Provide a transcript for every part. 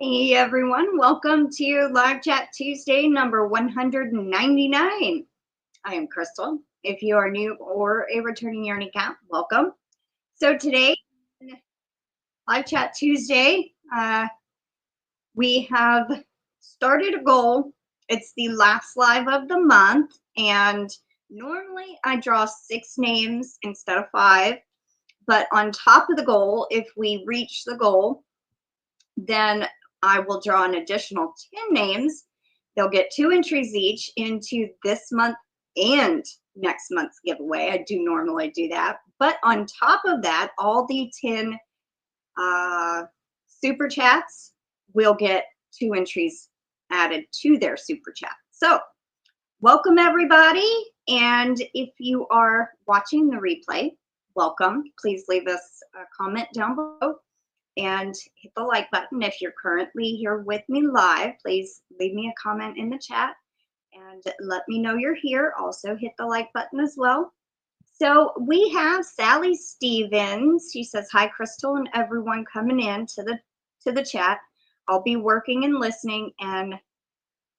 Hey everyone, welcome to Live Chat Tuesday number 199. I am Crystal. If you are new or a returning Yarny Cat, welcome. So today, Live Chat Tuesday, we have started a goal. It's the last live of the month, and normally I draw 6 names instead of 5, but on top of the goal, if we reach the goal, then I will draw an additional 10 names. They'll get 2 entries each into this month and next month's giveaway. I do normally do that. But on top of that, all the 10 super chats will get 2 entries added to their super chat. So welcome everybody. And if you are watching the replay, welcome. Please leave us a comment down below and hit the like button. If you're currently here with me live, please leave me a comment in the chat and let me know you're here. Also hit the like button as well. So we have Sally Stevens. She says, hi Crystal and everyone coming in to the chat. I'll be working and listening and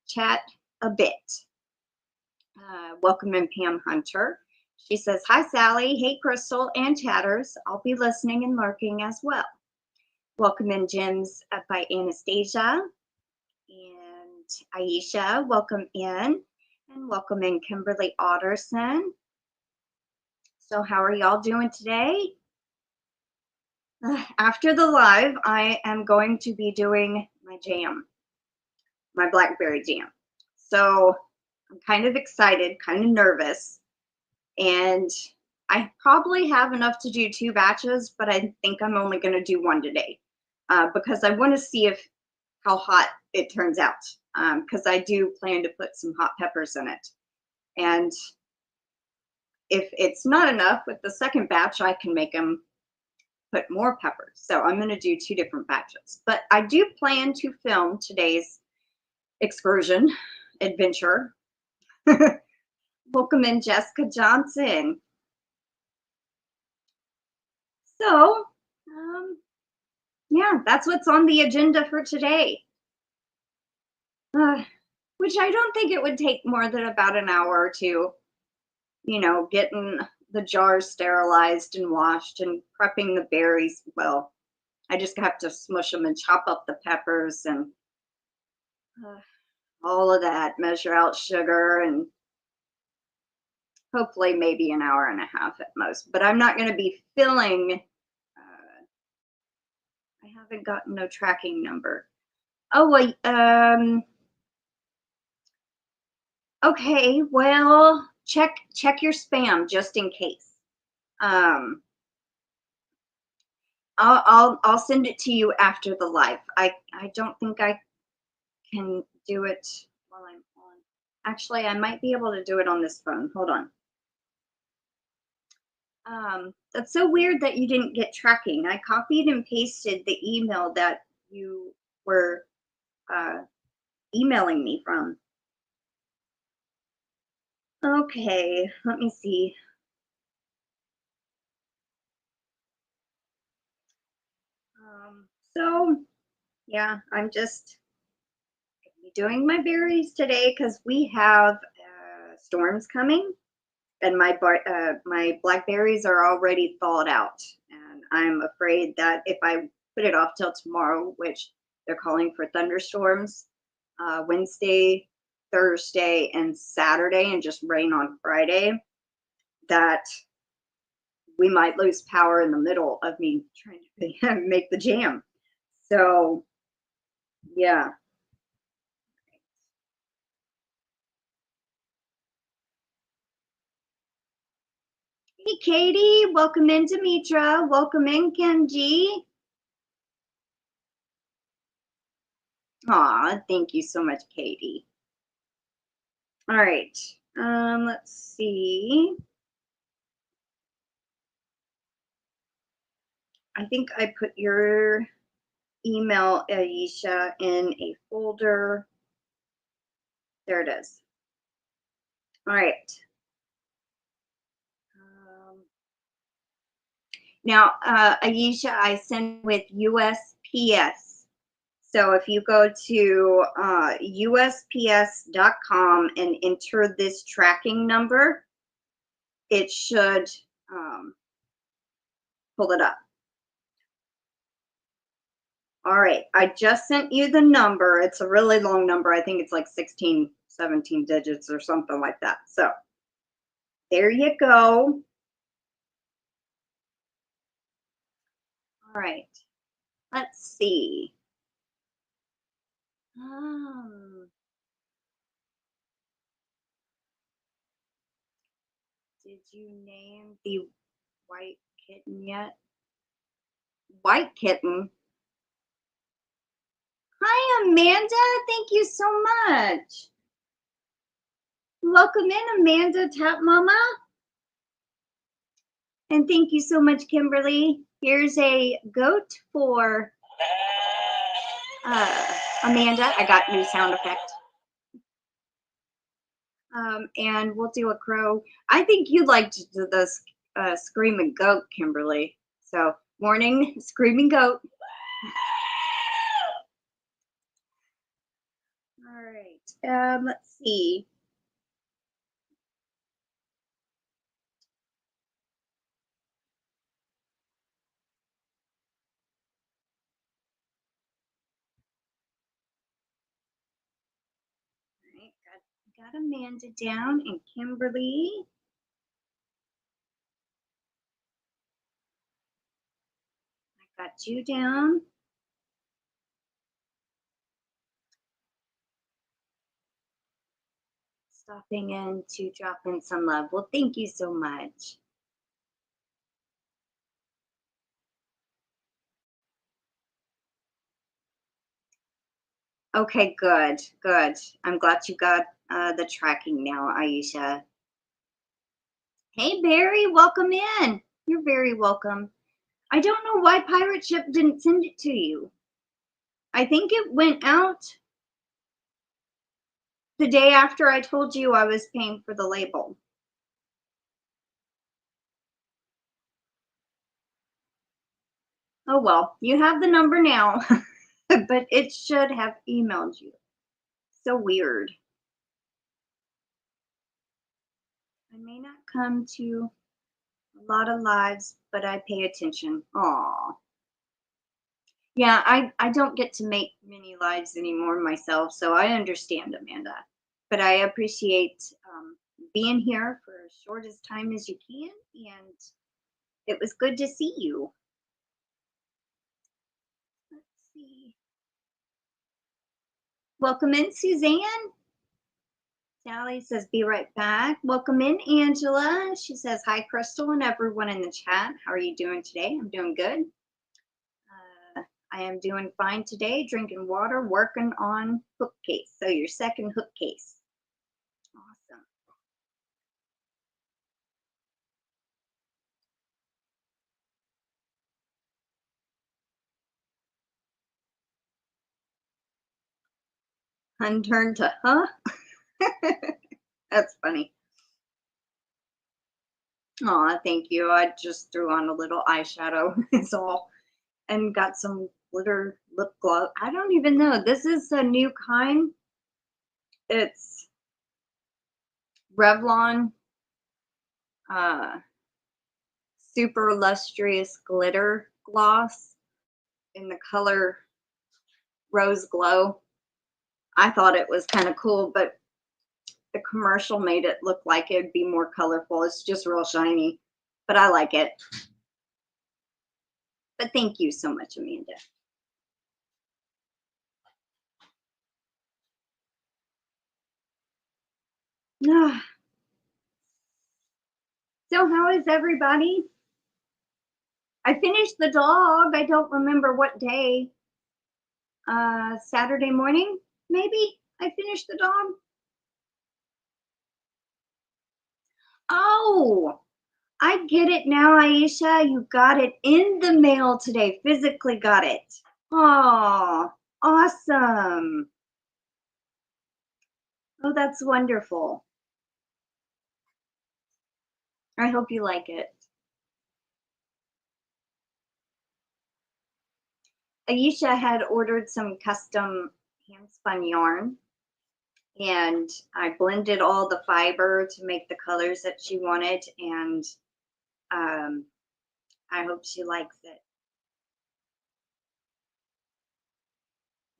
chat a bit. Welcome in Pam Hunter. She says, hi Sally, hey Crystal and chatters. I'll be listening and lurking as well. Welcome in Gems by Anastasia and Aisha. Welcome in. And welcome in Kimberly Otterson. So how are y'all doing today? After the live, I am going to be doing my jam, my blackberry jam. So I'm kind of excited, kind of nervous. And I probably have enough to do 2 batches, but I think I'm only going to do 1 today. Because I want to see how hot it turns out, because I do plan to put some hot peppers in it. And if it's not enough with the second batch, I can make them put more peppers. So I'm going to do 2 different batches. But I do plan to film today's excursion adventure. Welcome in Jessica Johnson. So, yeah, that's what's on the agenda for today. Which I don't think it would take more than about an hour or 2, you know, getting the jars sterilized and washed and prepping the berries. Well, I just have to smush them and chop up the peppers and all of that, measure out sugar, and hopefully maybe an hour and a half at most. But I'm not going to be filling. I haven't gotten no tracking number. Oh, wait. Okay, well, check your spam just in case. I'll send it to you after the live. I don't think I can do it while I'm on. Actually, I might be able to do it on this phone. Hold on. That's so weird that you didn't get tracking. I copied and pasted the email that you were emailing me from. Okay, let me see. So yeah, I'm just doing my berries today because we have storms coming, and my blackberries are already thawed out, and I'm afraid that if I put it off till tomorrow, which they're calling for thunderstorms Wednesday, Thursday, and Saturday, and just rain on Friday, that we might lose power in the middle of me trying to make the jam. So yeah. Hey Katie, welcome in Demetra, welcome in Kenji. Aw, thank you so much, Katie. All right, let's see. I think I put your email, Aisha, in a folder. There it is. All right. Now, Aisha, I sent with USPS. So if you go to USPS.com and enter this tracking number, it should pull it up. All right, I just sent you the number. It's a really long number. I think it's like 16, 17 digits or something like that. So there you go. All right, let's see. Did you name the white kitten yet? White kitten? Hi, Amanda. Thank you so much. Welcome in, Amanda Tap Mama. And thank you so much, Kimberly. Here's a goat for Amanda. I got new sound effect. And we'll do a crow. I think you liked the screaming goat, Kimberly. So, morning, screaming goat. All right. Let's see. All right. Got Amanda down and Kimberly. I got you down. Stopping in to drop in some love. Well, thank you so much. Okay, good, good. I'm glad you got the tracking now, Aisha. Hey, Barry, welcome in. You're very welcome. I don't know why Pirate Ship didn't send it to you. I think it went out the day after I told you I was paying for the label. Oh, well, you have the number now, but it should have emailed you. So weird. I may not come to a lot of lives, but I pay attention. Aw. Yeah, I don't get to make many lives anymore myself, so I understand, Amanda. But I appreciate being here for as short as time as you can, and it was good to see you. Let's see. Welcome in, Suzanne. Sally says, be right back. Welcome in, Angela. She says, hi, Crystal and everyone in the chat. How are you doing today? I'm doing good. I am doing fine today, drinking water, working on hook case. So your second hook case. Awesome. Unturned to huh? That's funny. Aw, thank you. I just threw on a little eyeshadow is all, and got some glitter lip gloss. I don't even know. This is a new kind. It's Revlon super lustrous glitter gloss in the color Rose Glow. I thought it was kind of cool, but the commercial made it look like it'd be more colorful. It's just real shiny, but I like it. But thank you so much, Amanda. So how is everybody? I finished the dog. I don't remember what day. Saturday morning, maybe I finished the dog. Oh, I get it now, Aisha. You got it in the mail today. Physically got it. Oh, awesome. Oh, that's wonderful. I hope you like it. Aisha had ordered some custom hand spun yarn, and I blended all the fiber to make the colors that she wanted, and I hope she likes it.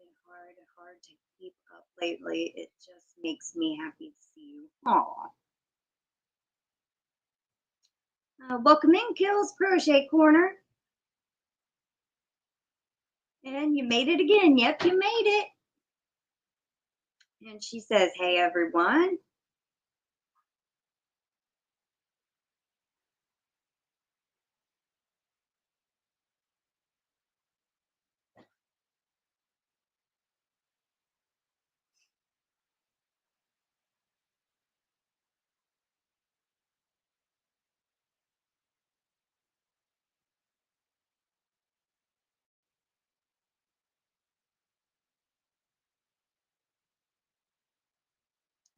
It's hard to keep up lately. It just makes me happy to see you. Aw. Welcome in, Kills Crochet Corner. And you made it again. Yep, you made it. And she says, hey, everyone.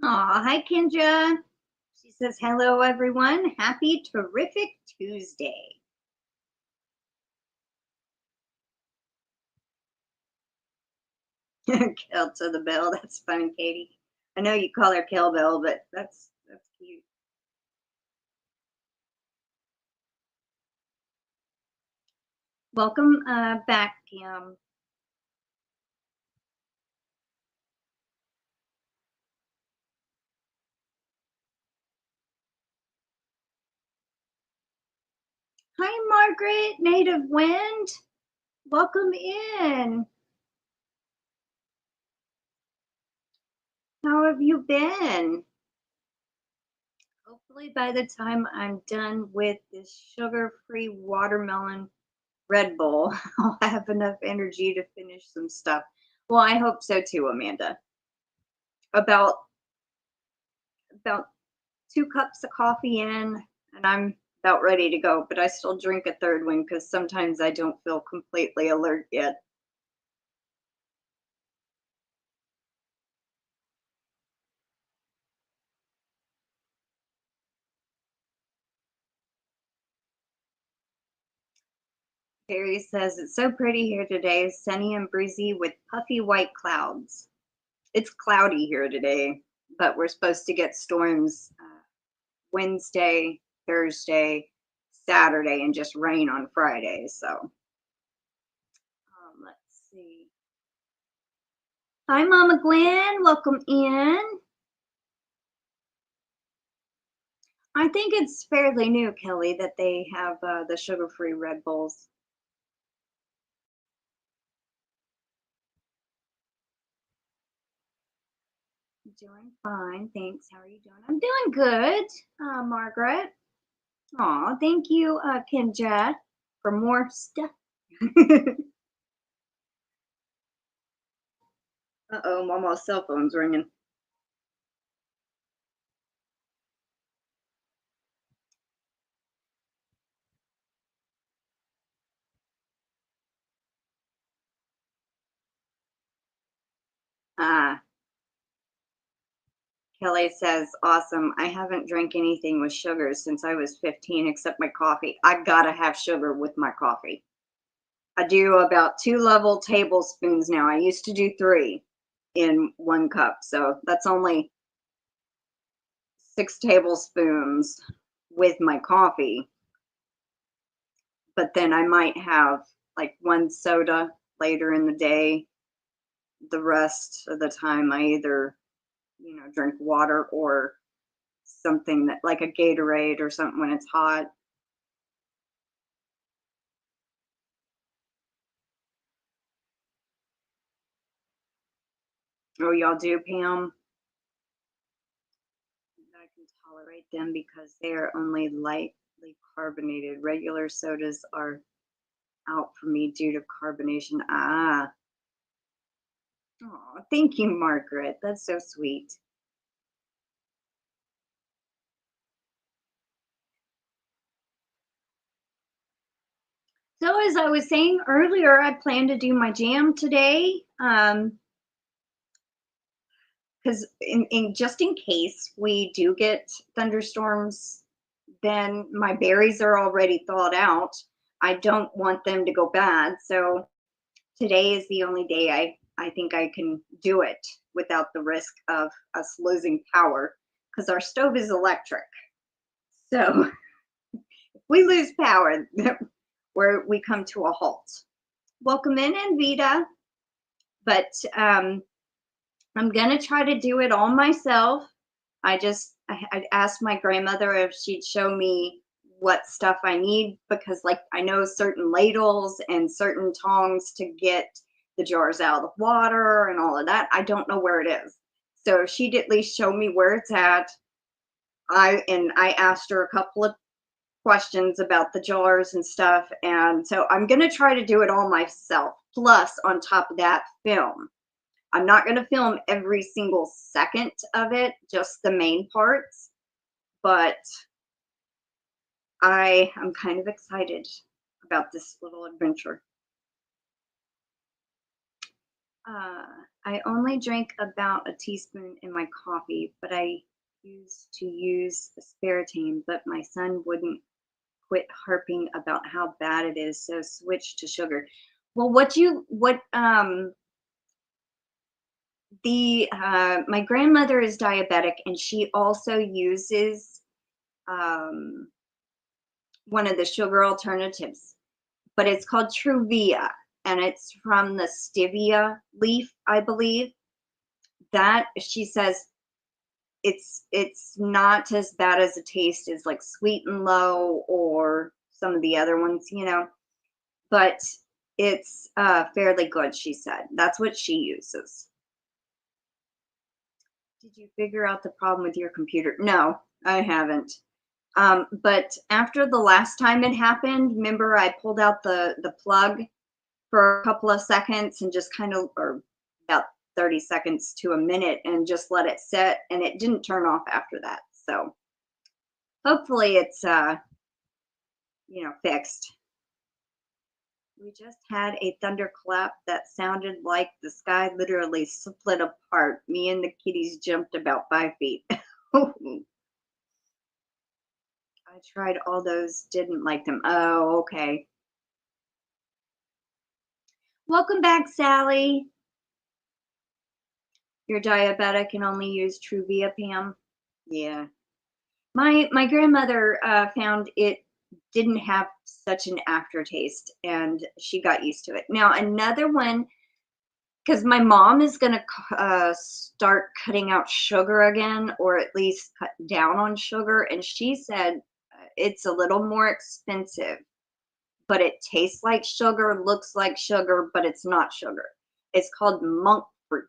Aw, hi, Kendra. She says, hello, everyone. Happy terrific Tuesday. Kill to the Bill. That's funny, Katie. I know you call her Kill Bill, but that's cute. Welcome back, Kim. Hi, Margaret, Native Wind. Welcome in. How have you been? Hopefully by the time I'm done with this sugar-free watermelon Red Bull, I'll have enough energy to finish some stuff. Well, I hope so too, Amanda. About 2 cups of coffee in, and I'm about ready to go, but I still drink a third one because sometimes I don't feel completely alert yet. Terry says, it's so pretty here today, sunny and breezy with puffy white clouds. It's cloudy here today, but we're supposed to get storms Wednesday, Thursday, Saturday, and just rain on Friday. So let's see. Hi, Mama Gwen. Welcome in. I think it's fairly new, Kelly, that they have the sugar-free Red Bulls. Doing fine, thanks. How are you doing? I'm doing good, Margaret. Aw, thank you, Kendra, for more stuff. Uh-oh, Mama's cell phone's ringing. Kelly says, awesome. I haven't drank anything with sugar since I was 15 except my coffee. I gotta have sugar with my coffee. I do about 2 level tablespoons now. I used to do 3 in 1 cup. So that's only 6 tablespoons with my coffee. But then I might have like 1 soda later in the day. The rest of the time I either, drink water or something that like a Gatorade or something when it's hot. Oh, y'all do, Pam? I can tolerate them because they are only lightly carbonated. Regular sodas are out for me due to carbonation. Ah. Oh, thank you, Margaret. That's so sweet. So as I was saying earlier, I plan to do my jam today. Because just in case we do get thunderstorms, then my berries are already thawed out. I don't want them to go bad. So today is the only day I think I can do it without the risk of us losing power because our stove is electric. So if we lose power, we come to a halt. Welcome in, Anvita. But I'm going to try to do it all myself. I asked my grandmother if she'd show me what stuff I need because, like, I know certain ladles and certain tongs to get the jars out of the water and all of that. I don't know where it is. So she'd at least show me where it's at. I asked her a couple of questions about the jars and stuff. And so I'm going to try to do it all myself. Plus, on top of that, film. I'm not going to film every single second of it, just the main parts. But I am kind of excited about this little adventure. I only drink about a teaspoon in my coffee, but I used to use aspartame, but my son wouldn't quit harping about how bad it is, so switch to sugar. Well, my grandmother is diabetic, and she also uses one of the sugar alternatives, but it's called Truvia, and it's from the stevia leaf, I believe. That, she says, it's not as bad as a taste as like Sweet and Low or some of the other ones, you know, but it's fairly good, she said. That's what she uses. Did you figure out the problem with your computer? No, I haven't. But after the last time it happened, remember I pulled out the plug for a couple of seconds and just kind of, or about 30 seconds to a minute, and just let it sit, and it didn't turn off after that. So hopefully it's fixed. We just had a thunderclap that sounded like the sky literally split apart. Me and the kitties jumped about 5 feet. I tried all those, didn't like them. Oh, okay. Welcome back, Sally. You're diabetic and only use Truvia, Pam? Yeah. My grandmother found it didn't have such an aftertaste, and she got used to it. Now, another one, because my mom is going to start cutting out sugar again, or at least cut down on sugar, and she said it's a little more expensive, but it tastes like sugar, looks like sugar, but it's not sugar. It's called monk fruit.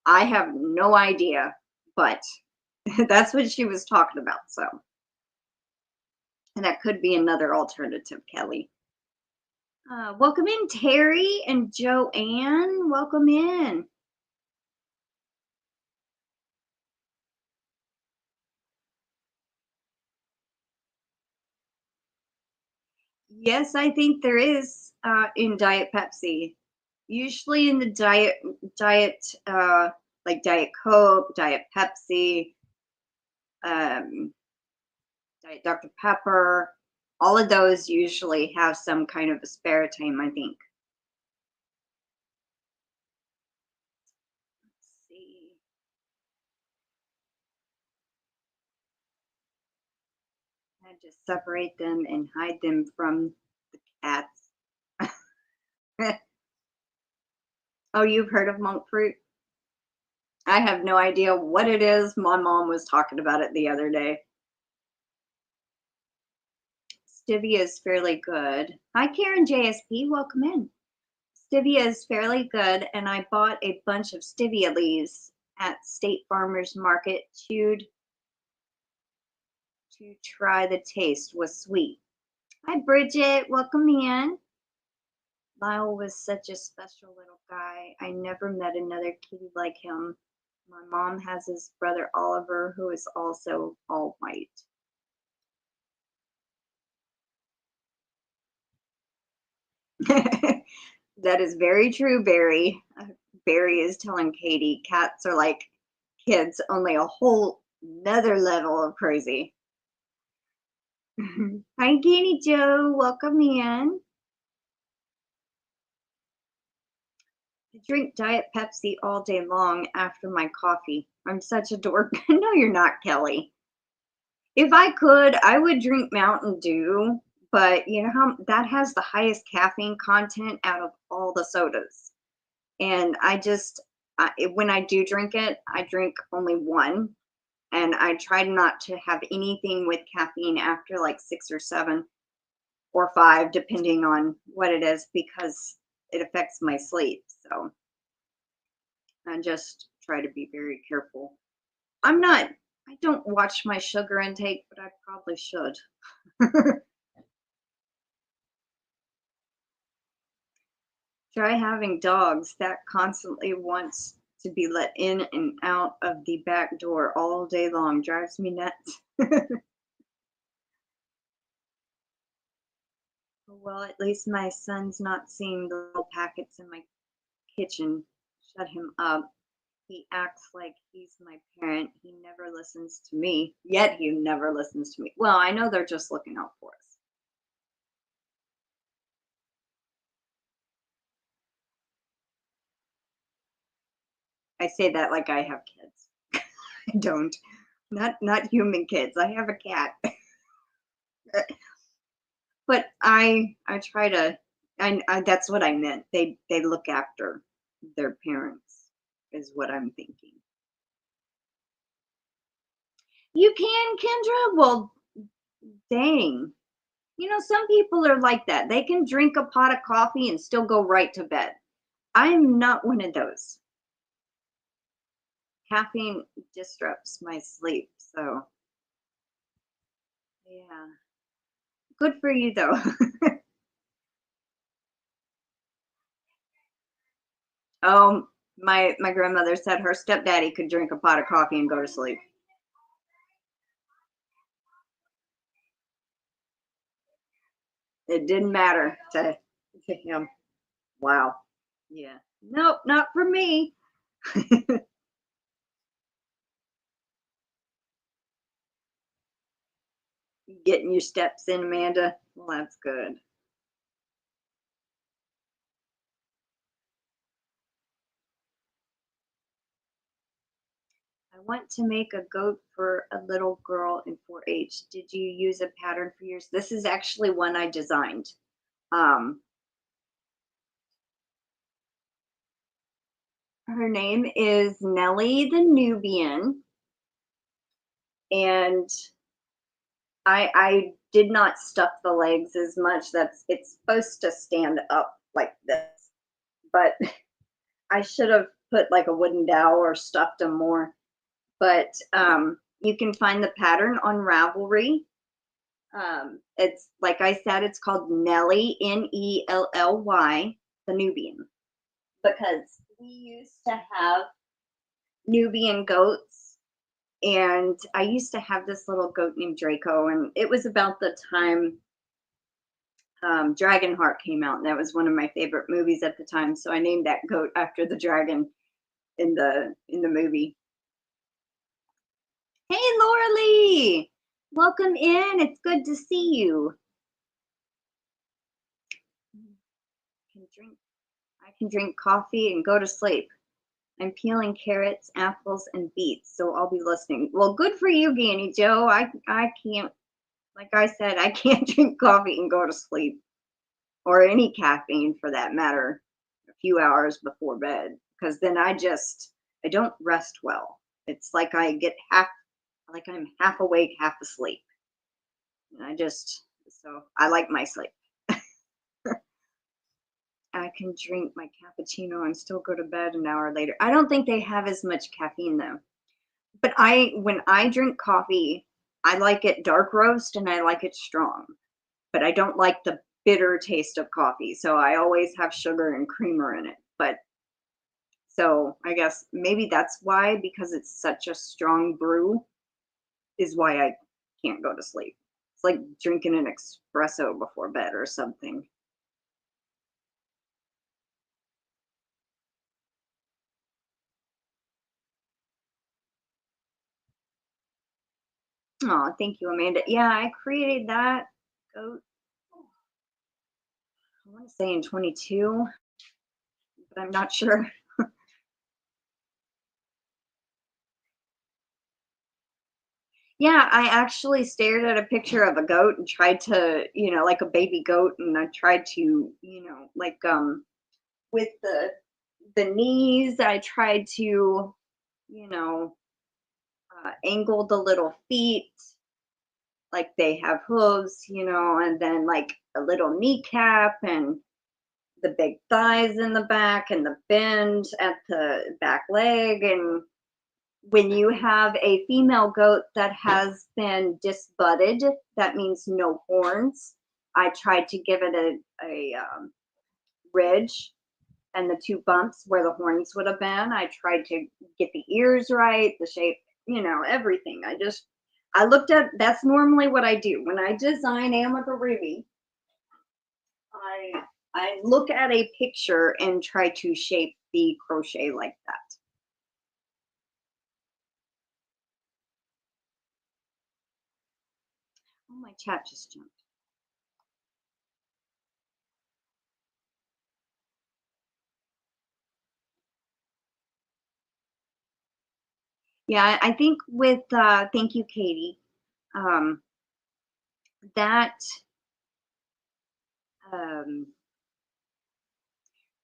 I have no idea, but that's what she was talking about. So, and that could be another alternative, Kelly. Welcome in, Terry and Joanne. Welcome in. Yes, I think there is in Diet Pepsi. Usually in the diet, like Diet Coke, Diet Pepsi, Diet Dr. Pepper, all of those usually have some kind of aspartame, I think. Let's see. I just separate them and hide them from the cats. Oh, you've heard of monk fruit? I have no idea what it is. My mom was talking about it the other day. Stevia is fairly good. Hi, Karen JSP. Welcome in. Stevia is fairly good, and I bought a bunch of stevia leaves at State Farmers Market. Chewed to try the taste. Was sweet. Hi, Bridget. Welcome in. Lyle was such a special little guy. I never met another kitty like him. My mom has his brother Oliver, who is also all white. That is very true, Barry. Barry is telling Katie cats are like kids, only a whole another level of crazy. Hi, GanniJo. Welcome in. I drink Diet Pepsi all day long after my coffee. I'm such a dork. No, you're not, Kelly. If I could, I would drink Mountain Dew, but you know how that has the highest caffeine content out of all the sodas. And when I do drink it, I drink only one. And I try not to have anything with caffeine after like 6 or 7 or 5, depending on what it is, because it affects my sleep. So I just try to be very careful. I don't watch my sugar intake, but I probably should. Try having dogs that constantly wants to be let in and out of the back door all day long. Drives me nuts. Well, at least my son's not seeing the little packets in my kitchen. Shut him up. He acts like he's my parent. He never listens to me. Yet he never listens to me. Well, I know they're just looking out for us. I say that like I have kids. I don't. Not human kids. I have a cat. But I try to, that's what I meant. They look after their parents is what I'm thinking. You can, Kendra? Well, dang. You know, some people are like that. They can drink a pot of coffee and still go right to bed. I'm not one of those. Caffeine disrupts my sleep, so yeah. Good for you though. Oh, my grandmother said her stepdaddy could drink a pot of coffee and go to sleep. It didn't matter to him. Wow. Yeah. Nope, not for me. Getting your steps in, Amanda. Well, that's good. I want to make a goat for a little girl in 4-H. Did you use a pattern for yours? This is actually one I designed. Her name is Nellie the Nubian, and I did not stuff the legs as much. It's supposed to stand up like this, but I should have put like a wooden dowel or stuffed them more. But you can find the pattern on Ravelry. It's like I said, it's called Nellie, Nelly, the Nubian, because we used to have Nubian goats, and I used to have this little goat named Draco, and it was about the time Dragonheart came out, and that was one of my favorite movies at the time. So I named that goat after the dragon in the movie. Hey, Laura Lee, welcome in. It's good to see you. I can drink coffee and go to sleep. I'm peeling carrots, apples, and beets, so I'll be listening. Well, good for you, GanniJo. I can't, like I said, I can't drink coffee and go to sleep, or any caffeine for that matter, a few hours before bed, because then I don't rest well. It's like I'm half awake, half asleep. And so I like my sleep. I can drink my cappuccino and still go to bed an hour later. I don't think they have as much caffeine though. But when I drink coffee, I like it dark roast and I like it strong. But I don't like the bitter taste of coffee. So I always have sugar and creamer in it. But so I guess maybe that's why, because it's such a strong brew, is why I can't go to sleep. It's like drinking an espresso before bed or something. Oh, thank you, Amanda. Yeah, I created that goat, I want to say in 22, but I'm not sure. Yeah, I actually stared at a picture of a goat and tried to, like a baby goat, and I tried to, like with the knees, I tried to, you know, angle the little feet like they have hooves, and then like a little kneecap and the big thighs in the back and the bend at the back leg. And when you have a female goat that has been disbutted, that means no horns. I tried to give it a ridge and the two bumps where the horns would have been. I tried to get the ears right, the shape, everything. I looked at, that's normally what I do. When I design amigurumi, I look at a picture and try to shape the crochet like that. Oh, my chat just jumped. Yeah, I think with, thank you, Katie, that um,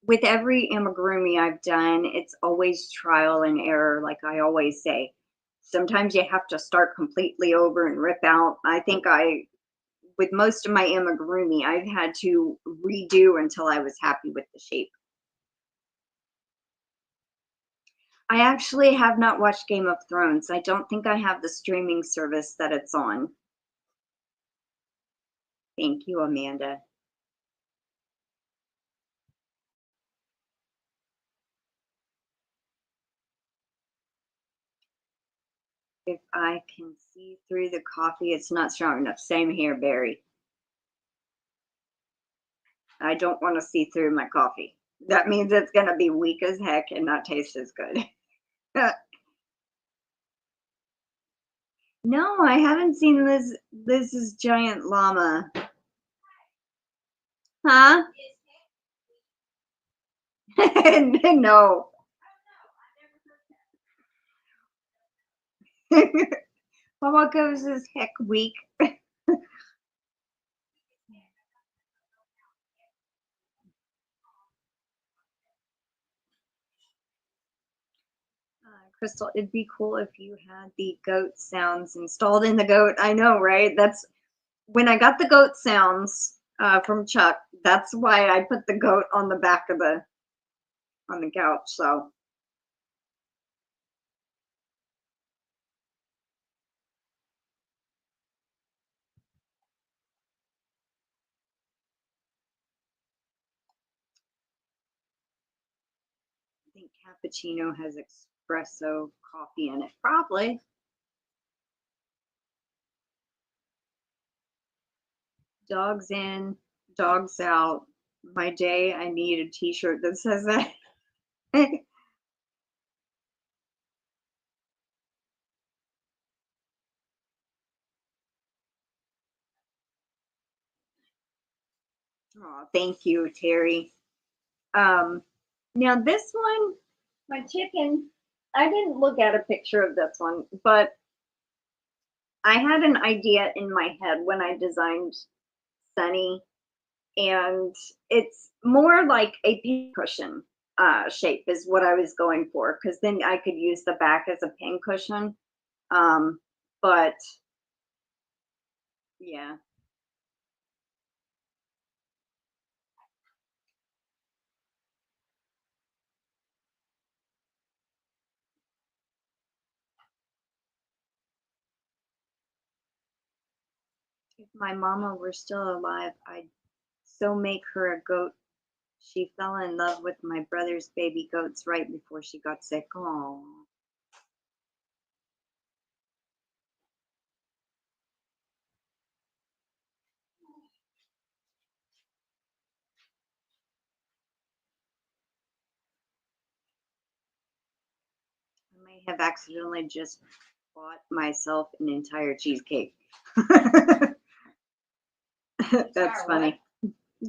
with every amigurumi I've done, it's always trial and error, like I always say. Sometimes you have to start completely over and rip out. I think with most of my amigurumi, I've had to redo until I was happy with the shape. I actually have not watched Game of Thrones. I don't think I have the streaming service that it's on. Thank you, Amanda. If I can see through the coffee, it's not strong enough. Same here, Barry. I don't want to see through my coffee. That means it's going to be weak as heck and not taste as good. No, I haven't seen this. This is Giant Llama. Huh? No. What goes as heck weak? Crystal, it'd be cool if you had the goat sounds installed in the goat. I know, right? That's when I got the goat sounds from Chuck. That's why I put the goat on the back of on the couch. So I think cappuccino has espresso coffee in it. Probably. Dogs in, dogs out. My day, I need a t-shirt that says that. Oh, thank you, Terry. Now this one, my chicken, I didn't look at a picture of this one, but I had an idea in my head when I designed Sunny, and it's more like a pincushion shape is what I was going for, because then I could use the back as a pincushion. But yeah. If my mama were still alive, I'd so make her a goat. She fell in love with my brother's baby goats right before she got sick. Oh. I may have accidentally just bought myself an entire cheesecake. That's funny.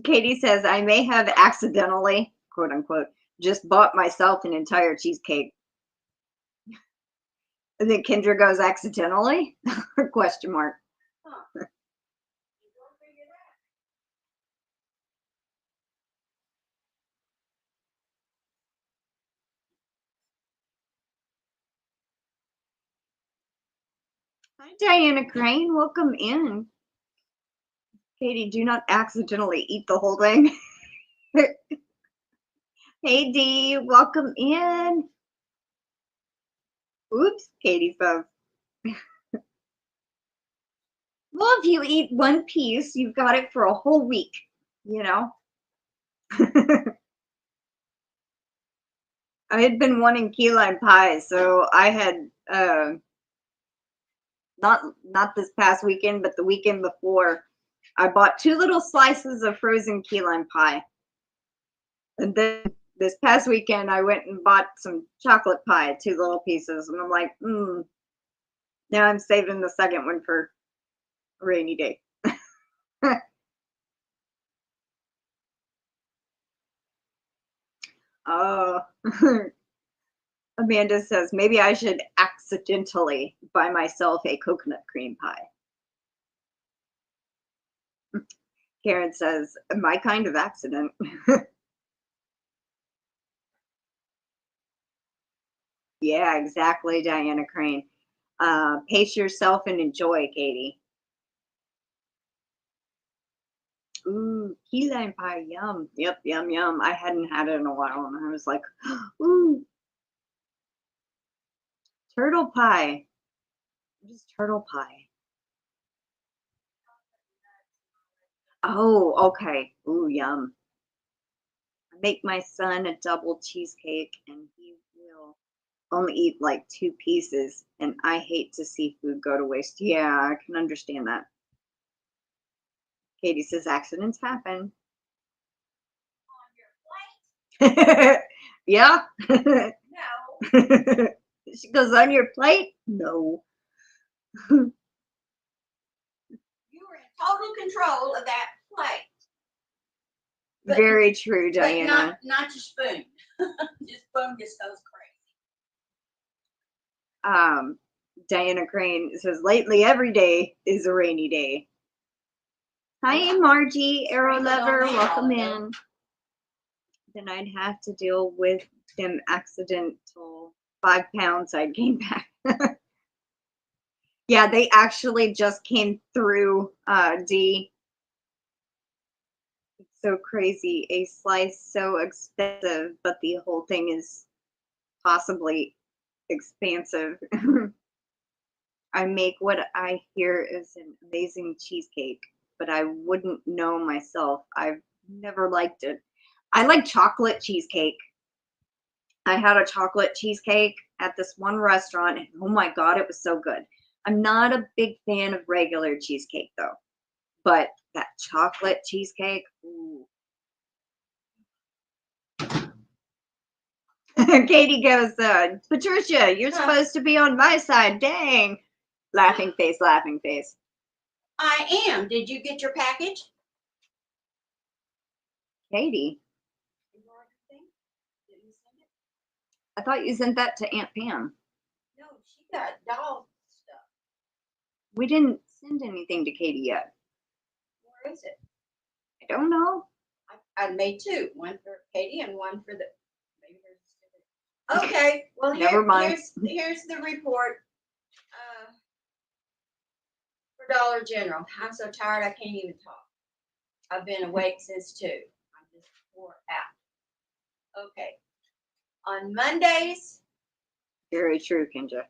Katie says, I may have accidentally, quote unquote, just bought myself an entire cheesecake. And then Kendra goes, accidentally? Question mark. Huh. Hi, Diana Crane. Welcome in. Katie, do not accidentally eat the whole thing. Hey, Dee. Welcome in. Oops, Katie says. Well, if you eat one piece, you've got it for a whole week, you know? I had been wanting key lime pie, so I had not this past weekend, but the weekend before, I bought 2 little slices of frozen key lime pie. And then this past weekend, I went and bought some chocolate pie, 2 little pieces, and I'm like, now I'm saving the second one for a rainy day. Oh. Amanda says, maybe I should accidentally buy myself a coconut cream pie. Karen says, my kind of accident. Yeah, exactly, Diana Crane. Pace yourself and enjoy, Katie. Ooh, key lime pie, yum. Yep, yum, yum. I hadn't had it in a while, and I was like, ooh. Turtle pie. What is turtle pie? Oh, okay. Ooh, yum. I make my son a double cheesecake, and he will only eat like 2 pieces, and I hate to see food go to waste. Yeah, I can understand that. Katie says accidents happen. On your plate? Yeah. No. She goes, on your plate? No. You were in total control of that plate. But, very true, Diana. But not your spoon. Your spoon just goes crazy. Diana Crane says, lately every day is a rainy day. Hi, Margie, Arrow Lover, welcome in. Then I'd have to deal with them accidental 5 pounds I'd gain back. Yeah, they actually just came through, Dee. It's so crazy. A slice so expensive, but the whole thing is possibly expansive. I make what I hear is an amazing cheesecake, but I wouldn't know myself. I've never liked it. I like chocolate cheesecake. I had a chocolate cheesecake at this one restaurant, and oh my God, it was so good. I'm not a big fan of regular cheesecake though, but that chocolate cheesecake, ooh. Katie goes, Patricia, you're supposed to be on my side. Dang. Laughing face, laughing face. I am. Did you get your package? Katie. I thought you sent that to Aunt Pam. No, she got doll stuff. We didn't send anything to Katie yet. Where is it? I don't know. I made 2. One for Katie and one for the... Okay, well, never mind. Here's the report for Dollar General. I'm so tired I can't even talk. I've been awake since 2. I'm just wore out. Okay. On Mondays. Very true, Kendra.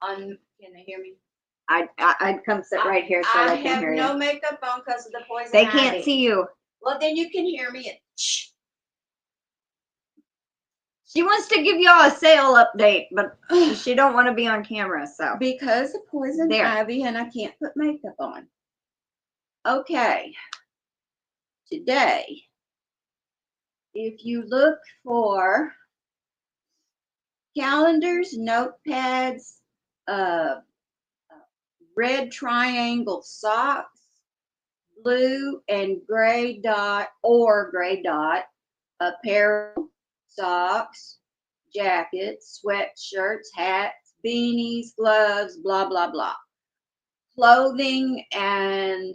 Can they hear me? I'd come sit right here so they can hear you. I have no makeup on because of the poison ivy. They can't see you. Well, then you can hear me. Shh. She wants to give y'all a sale update, but she don't want to be on camera, so. Because of poison ivy and I can't put makeup on. Okay. Today, if you look for calendars, notepads, red triangle socks, blue and gray dot or gray dot apparel, socks, jackets, sweatshirts, hats, beanies, gloves, blah, blah, blah. Clothing and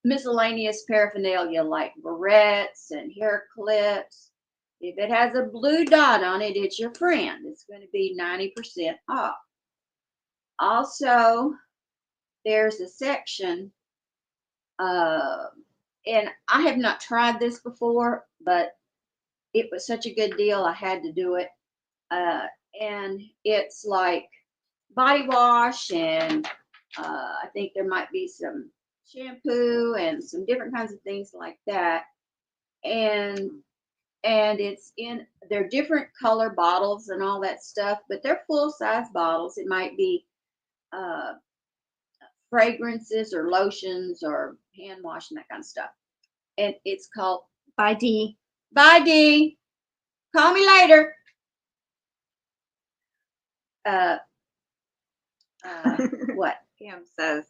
miscellaneous paraphernalia like barrettes and hair clips. If it has a blue dot on it, it's your friend. It's going to be 90% off. Also, there's a section, and I have not tried this before, but it was such a good deal, I had to do it. And it's like body wash, and I think there might be some shampoo and some different kinds of things like that. And it's in, they're different color bottles and all that stuff, but they're full size bottles. It might be fragrances or lotions or hand wash and that kind of stuff. And it's called Bye, Dee. Bye, Dee. Call me later. What? Pam says,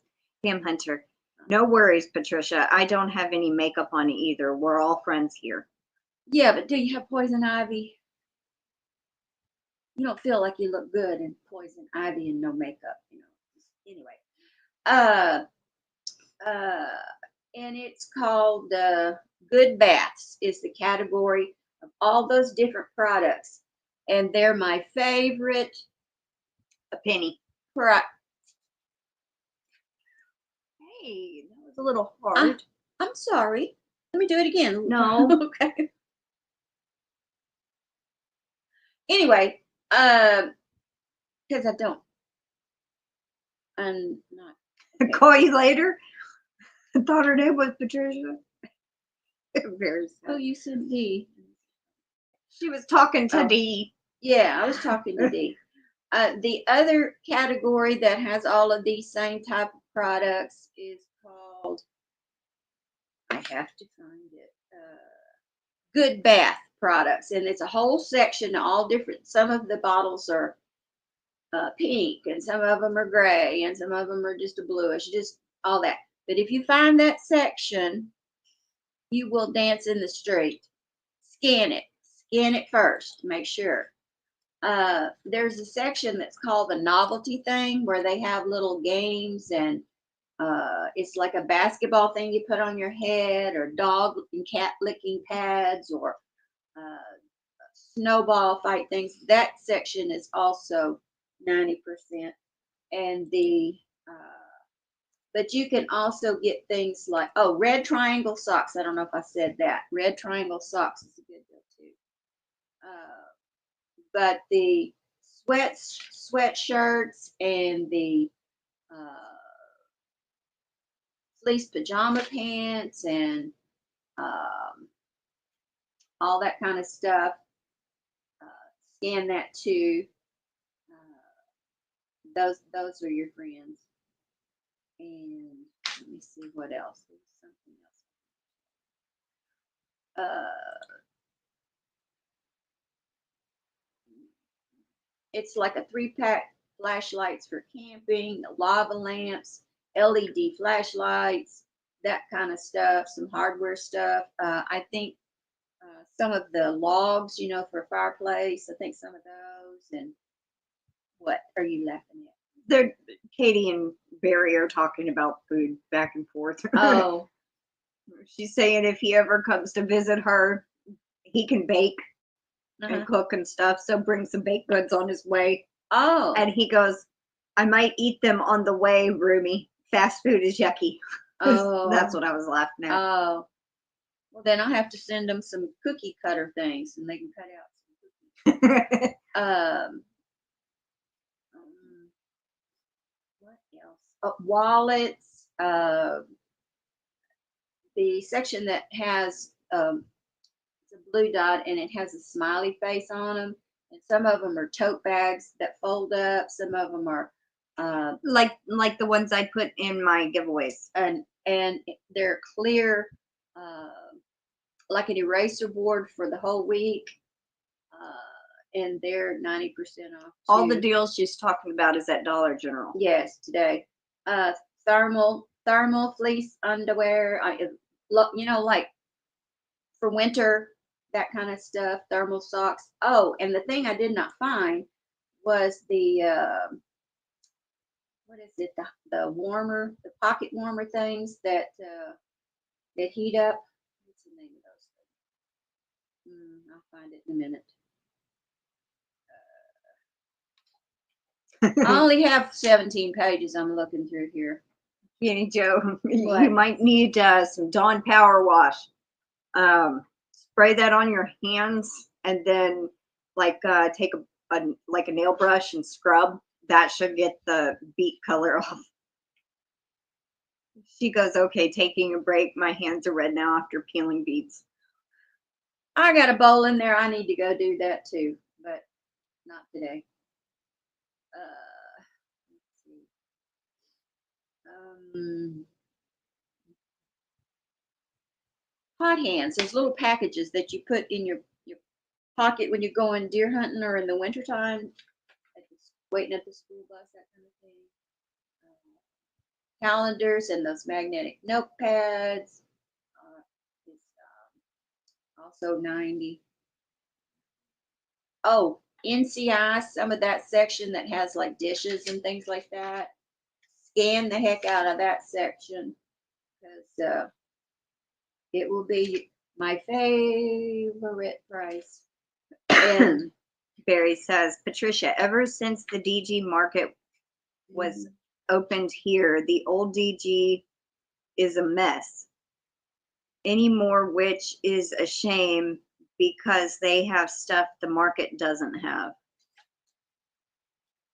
Pam Hunter, no worries, Patricia. I don't have any makeup on either. We're all friends here. Yeah, but do you have poison ivy? You don't feel like you look good in poison ivy and no makeup, you know. Anyway, and it's called Good Baths is the category of all those different products, and they're my favorite. A penny. Hey, that was a little hard. I'm sorry. Let me do it again. No. Okay. Anyway, because I don't. I'm not. Okay. Call you later. I thought her name was Patricia. Very sad. Oh, you said Dee. She was talking to Oh. Dee. Yeah, I was talking to Dee. The other category that has all of these same type of products is called, I have to find it, Good Bath products. And it's a whole section, all different. Some of the bottles are pink, and some of them are gray, and some of them are just a bluish, just all that. But if you find that section, you will dance in the street. Scan it first, make sure. There's a section that's called the novelty thing, where they have little games, and it's like a basketball thing you put on your head, or dog and cat licking pads, or snowball fight things. That section is also 90%. And but you can also get things like, oh, red triangle socks. I don't know if I said that. Red triangle socks is a good deal too. But the sweatshirts and the fleece pajama pants and all that kind of stuff, scan that too. Those are your friends. And let me see what else. There's something else. It's like a 3-pack flashlights for camping, lava lamps, LED flashlights, that kind of stuff, some hardware stuff. I think some of the logs, you know, for a fireplace, I think some of those. And what are you laughing at? They're Katie and Barry are talking about food back and forth. Oh. She's saying if he ever comes to visit her, he can bake and cook and stuff. So bring some baked goods on his way. Oh. And he goes, I might eat them on the way, Rumi. Fast food is yucky. Oh. That's what I was laughing at. Oh. Well, then I'll have to send them some cookie cutter things, and they can cut out some cookies. What else? Oh, wallets. The section that has it's a blue dot, and it has a smiley face on them. And some of them are tote bags that fold up. Some of them are like the ones I put in my giveaways, and they're clear, like an eraser board for the whole week. And they're 90% off. All the deals she's talking about is at Dollar General. Yes, today. Thermal fleece underwear. You know, like for winter, that kind of stuff, thermal socks. Oh, and the thing I did not find was the what is it? The warmer, the pocket warmer things that that heat up. What's the name of those things? I'll find it in a minute. I only have 17 pages I'm looking through here. GanniJo, What? you might need some Dawn Power Wash. Spray that on your hands and then like take a nail brush and scrub. That should get the beet color off. She goes, okay, taking a break. My hands are red now after peeling beets. I got a bowl in there. I need to go do that too, but not today. Let's see. Hot hands. There's little packages that you put in your pocket when you're going deer hunting or in the wintertime, waiting at the school bus, that kind of thing. Calendars and those magnetic notepads. Also 90. Oh, NCI, some of that section that has like dishes and things like that. Scan the heck out of that section because it will be my favorite price. And Barry says, Patricia, ever since the DG market was opened here, the old DG is a mess anymore, which is a shame because they have stuff the market doesn't have.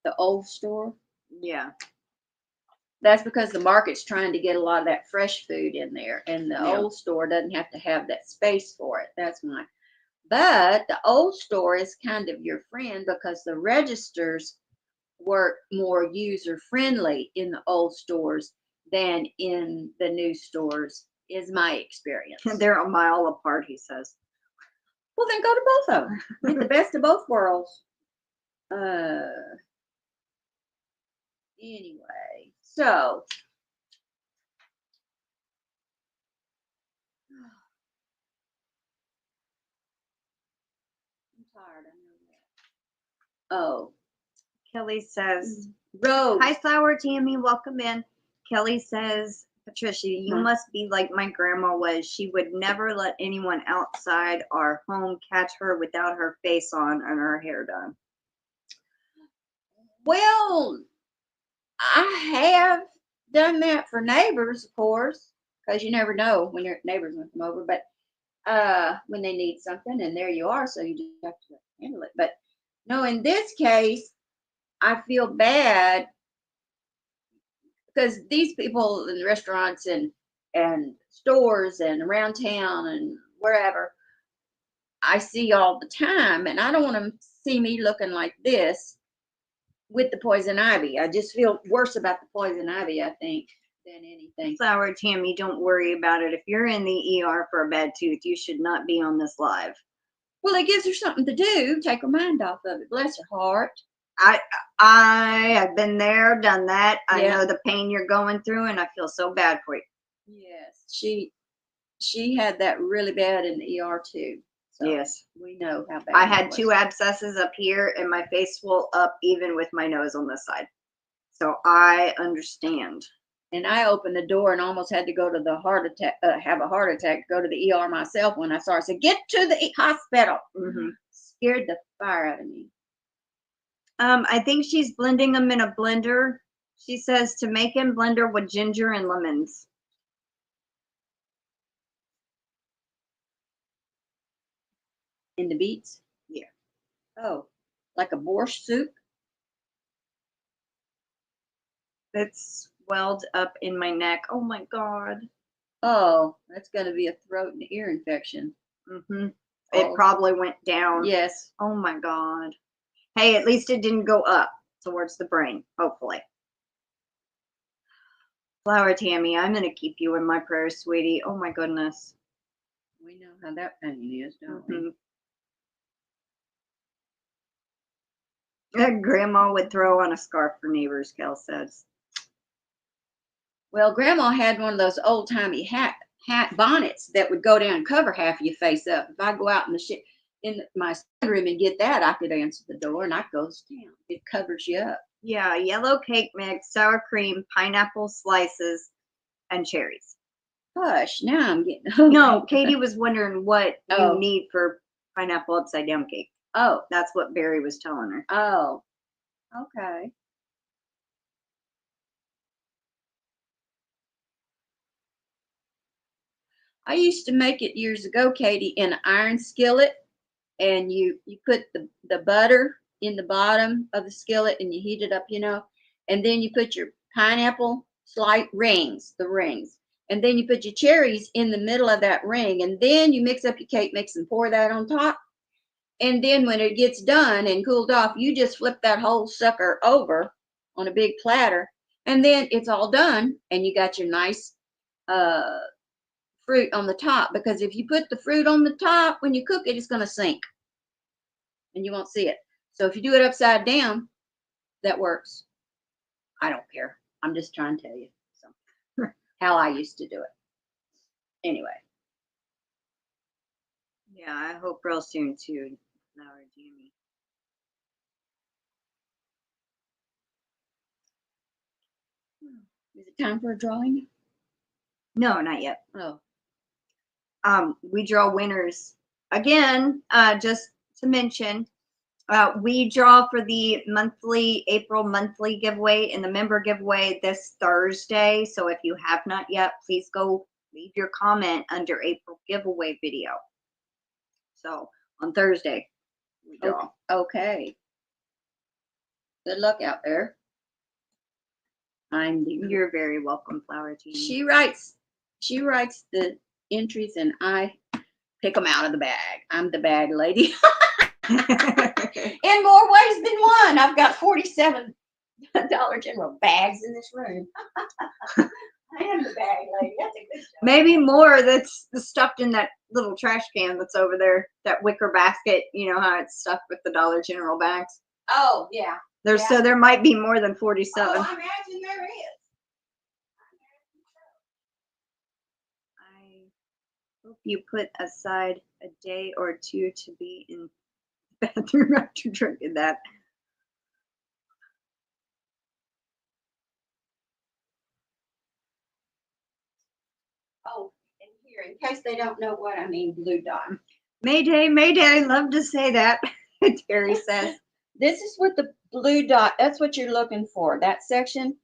The old store? Yeah. That's because the market's trying to get a lot of that fresh food in there, and the old store doesn't have to have that space for it. That's why. But the old store is kind of your friend because the registers work more user friendly in the old stores than in the new stores, is my experience. They're a mile apart, he says. Well, then go to both of them. Get the best of both worlds. Anyway, so I'm tired. I know that. Oh, Kelly says, Rose. hi, Flower Tammy, welcome in. Kelly says, Patricia, you must be like my grandma was. She would never let anyone outside our home catch her without her face on and her hair done. Well, I have done that for neighbors, of course, because you never know when your neighbors will come over, but when they need something, and there you are, so you just have to handle it. But no, in this case, I feel bad because these people in restaurants and stores and around town and wherever, I see all the time, and I don't want them to see me looking like this with the poison ivy. I just feel worse about the poison ivy, I think, than anything. Flower Tammy, don't worry about it. If you're in the ER for a bad tooth, you should not be on this live. Well, it gives her something to do, take her mind off of it. Bless her heart. I have been there, done that. I know the pain you're going through, and I feel so bad for you. Yes, she had that really bad in the ER too. So yes, we know how bad. I had 2 abscesses up here, and my face swelled up even with my nose on this side. So I understand. And I opened the door and almost had to go to the heart attack, have a heart attack, go to the ER myself when I saw her. I said, get to the hospital. Scared the fire out of me. I think she's blending them in a blender. She says to make in blender with ginger and lemons. In the beets? Yeah. Oh, like a borscht soup? It's swelled up in my neck. Oh my God. Oh, that's going to be a throat and ear infection. It probably went down. Yes. Oh my God. Hey, at least it didn't go up towards the brain, hopefully. Flower Tammy, I'm going to keep you in my prayers, sweetie. Oh my goodness. We know how that pain is, don't we? Grandma would throw on a scarf for neighbors, Kel says. Well, Grandma had one of those old-timey bonnets that would go down and cover half of your face up. If I go out in the in my room and get that, I could answer the door and that goes down. It covers you up. Yeah, yellow cake mix, sour cream, pineapple slices, and cherries. Hush, now I'm getting No, Katie was wondering what you need for pineapple upside down cake. Oh. That's what Barry was telling her. Oh. Okay. I used to make it years ago, Katie, in an iron skillet, and you put the butter in the bottom of the skillet and you heat it up, you know, and then you put your pineapple rings, and then you put your cherries in the middle of that ring, and then you mix up your cake mix and pour that on top. And then when it gets done and cooled off, you just flip that whole sucker over on a big platter, and then it's all done, and you got your nice fruit on the top. Because if you put the fruit on the top, when you cook it, it's going to sink and you won't see it. So if you do it upside down, that works. I don't care. I'm just trying to tell you how I used to do it. Anyway. Yeah, I hope real soon too. Jamie. Is it time for a drawing? No, not yet. Oh. We draw winners again. Just to mention, we draw for the April monthly giveaway and the member giveaway this Thursday. So if you have not yet, please go leave your comment under April giveaway video. So on Thursday, we draw. Okay. Good luck out there. You're very welcome, Flower Team. She writes the entries and I pick them out of the bag. I'm the bag lady. In more ways than one. I've got 47 Dollar General bags in this room. I am the bag lady. That's a good show. Maybe more that's stuffed in that little trash can that's over there, that wicker basket. You know how it's stuffed with the Dollar General bags? Oh, yeah. So there might be more than 47. Oh, I imagine there is. I hope you put aside a day or two to be in the bathroom after drinking that. Oh, and here, in case they don't know what I mean, blue dot. Mayday, Mayday, I love to say that, Terry says. This is what the blue dot, that's what you're looking for, that section.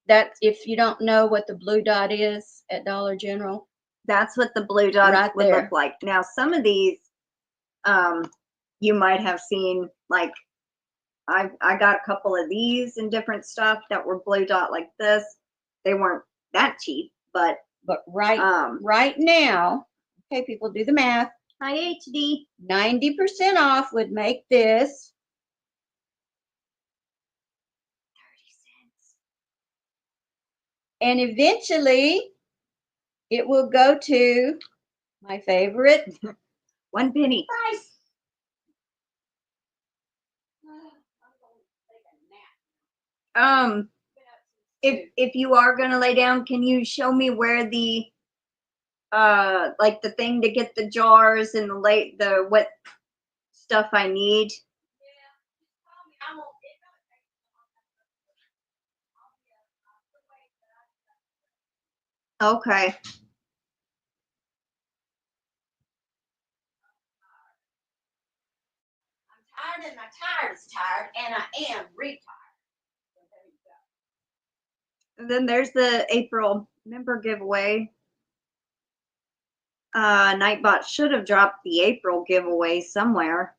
That, if you don't know what the blue dot is at Dollar General. That's what the blue dot would look like. Now, some of these, you might have seen, like, I got a couple of these in different stuff that were blue dot like this. They weren't that cheap, but right now, okay, people, do the math. Hi, HD. 90% off would make this 30 cents. And eventually it will go to my favorite 1 penny. Price. If you are gonna lay down, can you show me where the like the thing to get the jars and the what stuff I need? Okay. I'm tired and my tired is tired and I am retired. And then there's the April member giveaway. Nightbot should have dropped the April giveaway somewhere.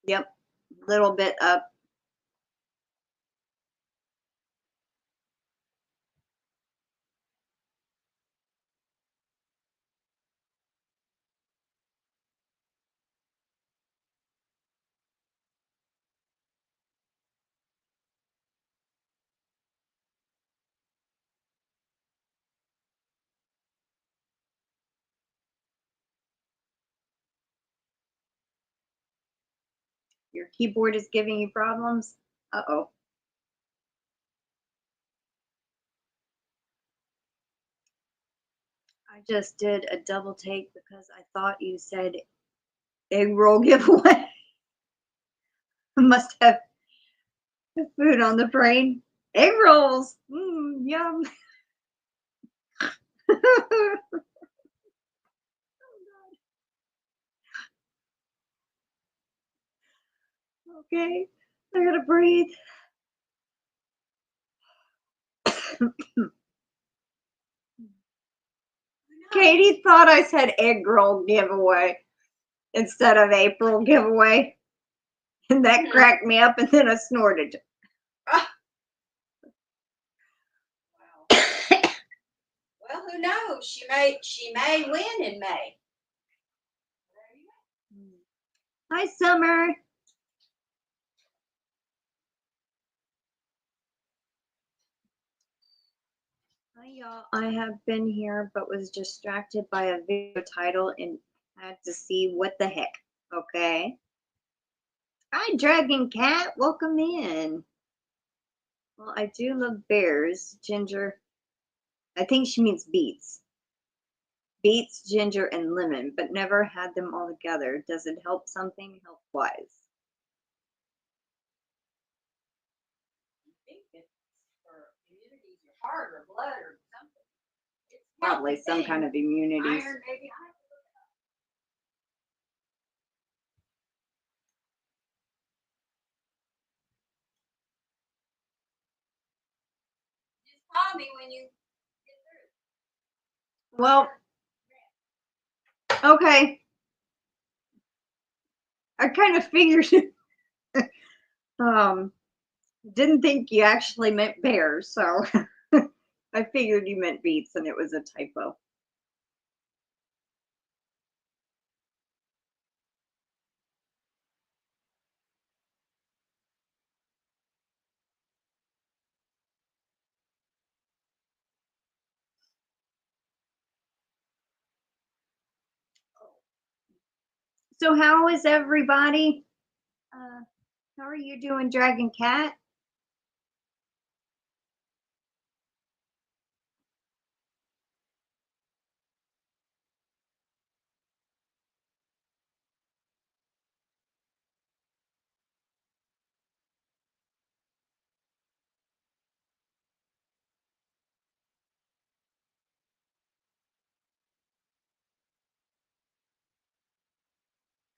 Yep, little bit up. Your keyboard is giving you problems? Uh-oh. I just did a double take because I thought you said egg roll giveaway. Must have food on the brain. Egg rolls. Yum. Okay, I gotta breathe. Katie thought I said egg roll giveaway instead of April giveaway. And that cracked me up, and then I snorted. Well, who knows? She may win in May. Hi, Summer. Hi, y'all. I have been here, but was distracted by a video title and had to see what the heck. Okay. Hi, Dragon Cat. Welcome in. Well, I do love bears, ginger. I think she means beets. Beets, ginger, and lemon, but never had them all together. Does it help something health-wise? I think it's for immunities or heart or blood or something. It's Probably some kind of immunities. Iron, maybe. I have to look it up. Just call me when you get through. Well, okay. I kind of figured. Didn't think you actually meant bears, so I figured you meant beets, and it was a typo. So how is everybody? How are you doing, Dragon Cat?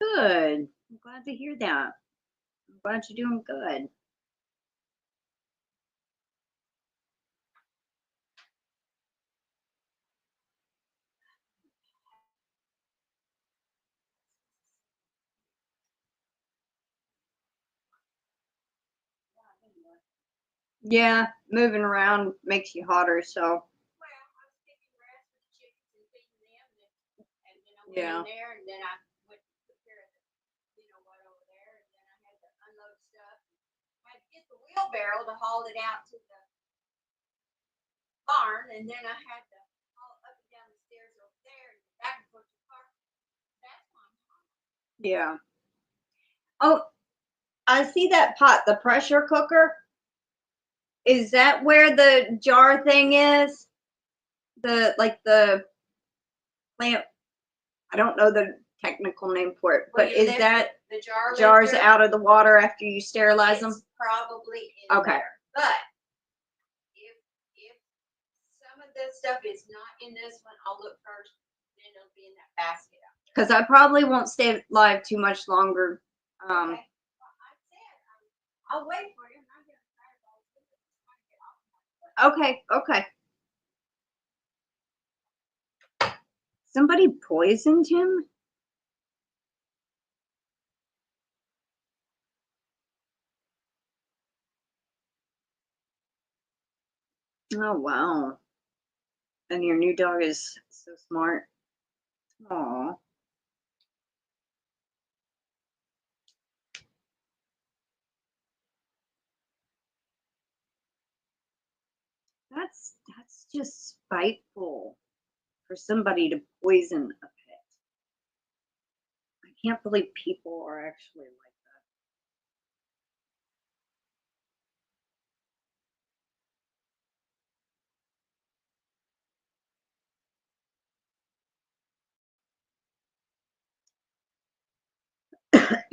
Good. I'm glad to hear that. I'm glad you're doing good. Yeah, moving around makes you hotter, so. Well, I was picking grass for the chickens and feeding them, and then I went in there, and then I went to took care of the, what over there, and then I had to unload stuff. I had to get the wheelbarrow to haul it out to the barn, and then I had to haul up and down the stairs over there and back and forth to the car. That's why I'm hungry. Yeah. Oh, I see that pot, the pressure cooker. Is that where the jar thing is? The lamp. I don't know the technical name for it, but is that the jar jars lifter? out of the water after you sterilize them? It's probably in Okay. there. But if some of this stuff is not in this one, I'll look first. Then it'll be in that basket out there. Because I probably won't stay live too much longer. Okay. Well, I said I'll wait for you. I'm not gonna try it all. Okay, okay. Somebody poisoned him? Oh, wow. And your new dog is so smart. Aw. That's just spiteful for somebody to poison a pet. I can't believe people are actually like Hi,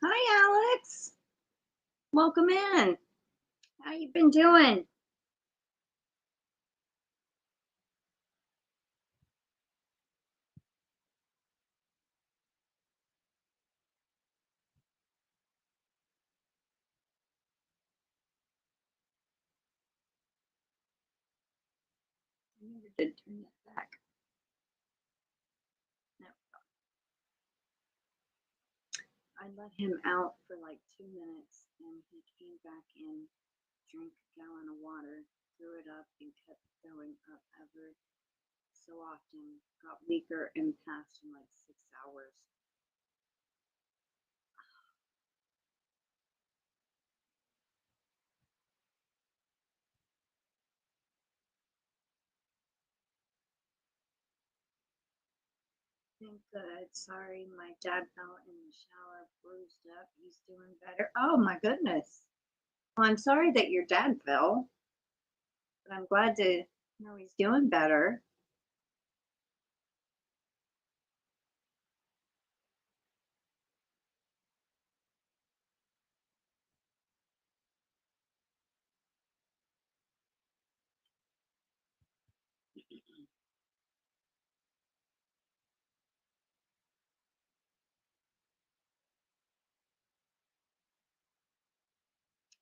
Alex. Welcome in. How you been doing? I never did turn that back. No. I let him out for like 2 minutes and he came back in, drank a gallon of water, threw it up, and kept throwing up ever so often. Got weaker and passed in like 6 hours. Thank good. Sorry, my dad fell in the shower, bruised up. He's doing better. Oh my goodness. Well, I'm sorry that your dad fell, but I'm glad to know he's doing better.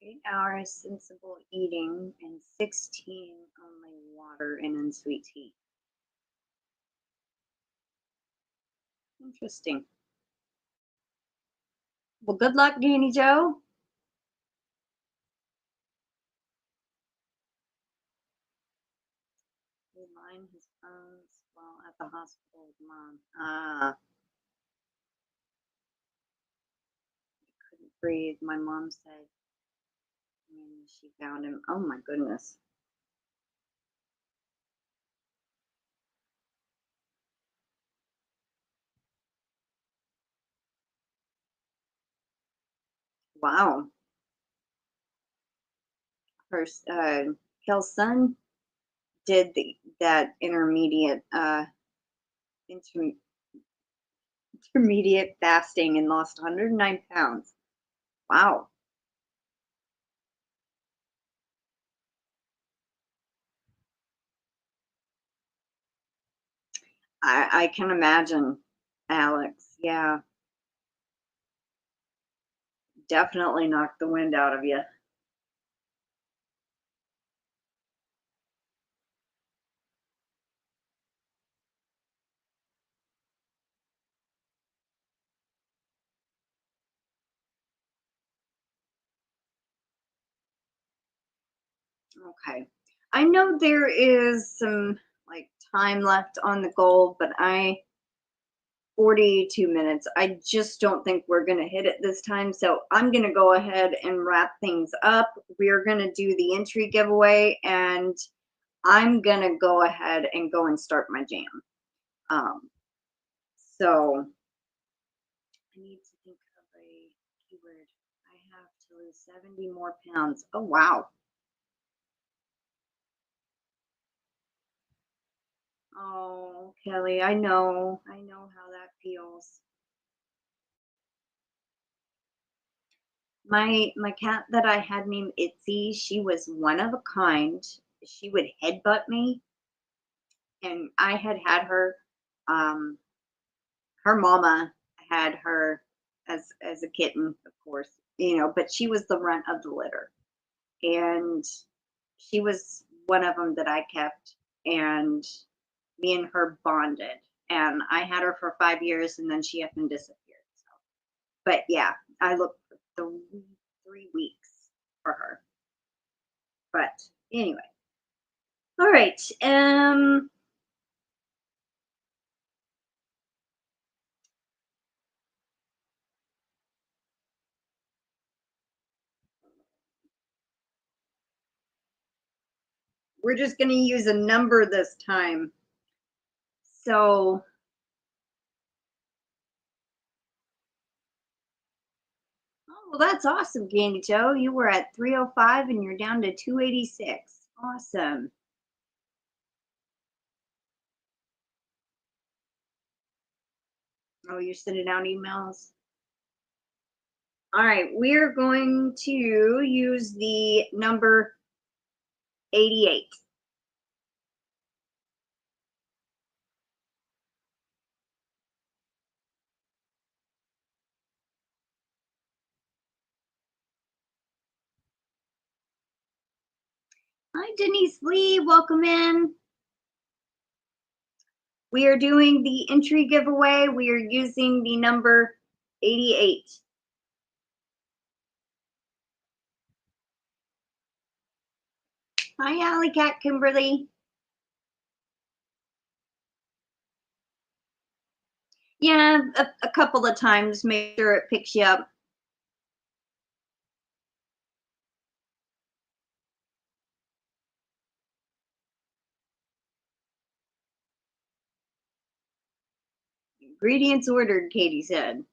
Eight hours sensible eating and 16 only water and unsweet tea. Interesting. Well, good luck, GanniJo. He lined his bones while at the hospital with Mom. He couldn't breathe, my mom said when she found him. Oh my goodness. Wow. Her Kel's son did that intermediate intermediate fasting and lost 109 pounds. Wow. I can imagine, Alex. Yeah. Definitely knocked the wind out of you. Okay. I know there is some like time left on the goal, but 42 minutes. I just don't think we're going to hit it this time. So I'm going to go ahead and wrap things up. We're going to do the entry giveaway and I'm going to go ahead and go and start my jam. So I need to think of a keyword. I have to lose 70 more pounds. Oh, wow. Oh, Kelly, I know how that feels. My cat that I had named Itzy, she was one of a kind. She would headbutt me, and I had her. Um, her mama had her as a kitten, of course, but she was the runt of the litter, and she was one of them that I kept, and me and her bonded, and I had her for 5 years, and then she up and disappeared. So, but yeah, I looked for 3 weeks for her. But anyway, all right. We're just going to use a number this time. So all Well, that's awesome, GanniJo. You were at 305 and you're down to 286. Awesome. Oh, you're sending out emails? All right, we're going to use the number 88. Hi, Denise Lee. Welcome in. We are doing the entry giveaway. We are using the number 88. Hi, Alley Cat Kimberly. Yeah, a couple of times. Make sure it picks you up. Ingredients ordered, Katie said.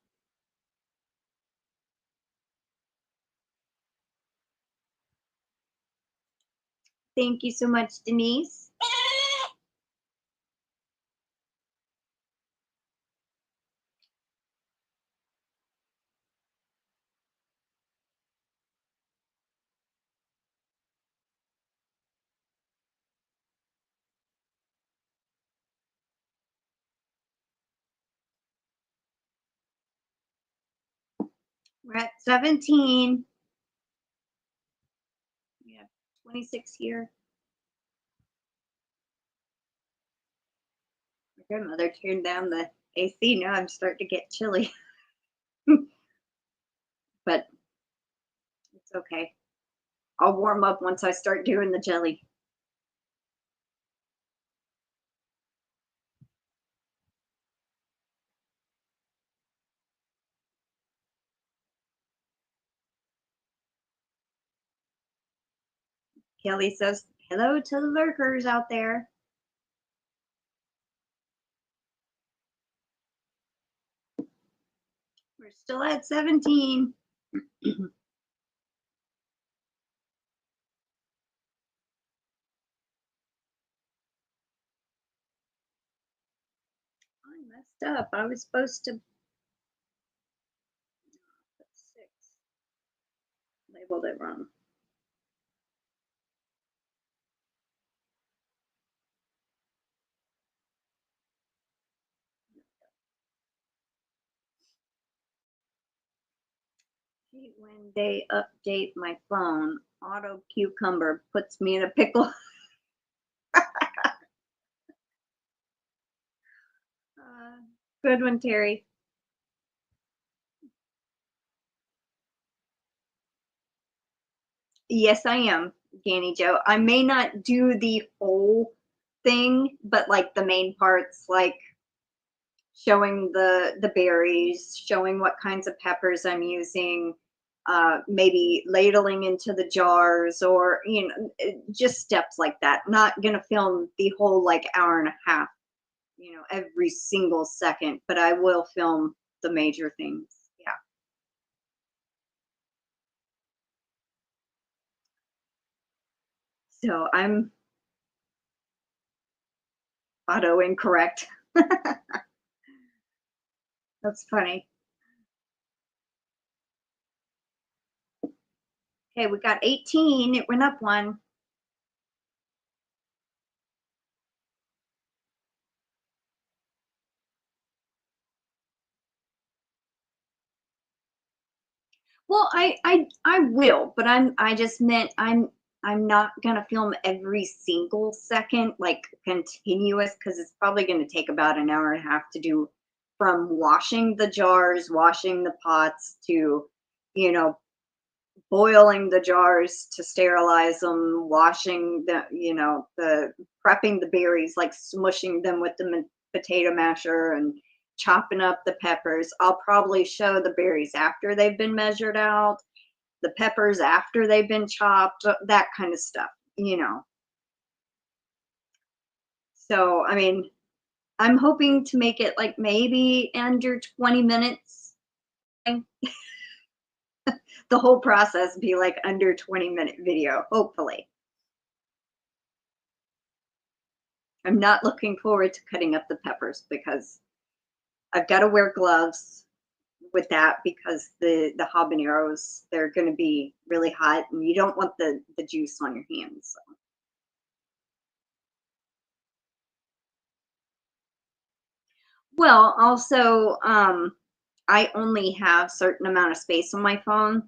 Thank you so much, Denise. We're at 17. We have 26 here. My grandmother turned down the AC. Now I'm starting to get chilly. But it's okay. I'll warm up once I start doing the jelly. Kelly says, hello to the lurkers out there. We're still at 17. I messed up. I was supposed to put 6. Labeled it wrong. When they update my phone, Auto Cucumber puts me in a pickle. Good one, Terry. Yes, I am, GanniJo. I may not do the whole thing, but like the main parts, like showing the berries, showing what kinds of peppers I'm using, maybe ladling into the jars, or just steps like that. Not gonna film the whole like hour and a half, every single second, but I will film the major things. Yeah. So I'm auto incorrect. That's funny. Okay, we got 18. It went up 1. Well, I will, but I just meant I'm not gonna film every single second like continuous, because it's probably gonna take about an hour and a half to do, from washing the jars, washing the pots, to boiling the jars to sterilize them, washing the prepping the berries, like smushing them with the potato masher and chopping up the peppers. I'll probably show the berries after they've been measured out, the peppers after they've been chopped, that kind of stuff. So, I mean, I'm hoping to make it like maybe under 20 minutes. the whole process be like under 20-minute video, hopefully. I'm not looking forward to cutting up the peppers because I've got to wear gloves with that because the habaneros, they're going to be really hot and you don't want the juice on your hands. So. Well, also, I only have certain amount of space on my phone,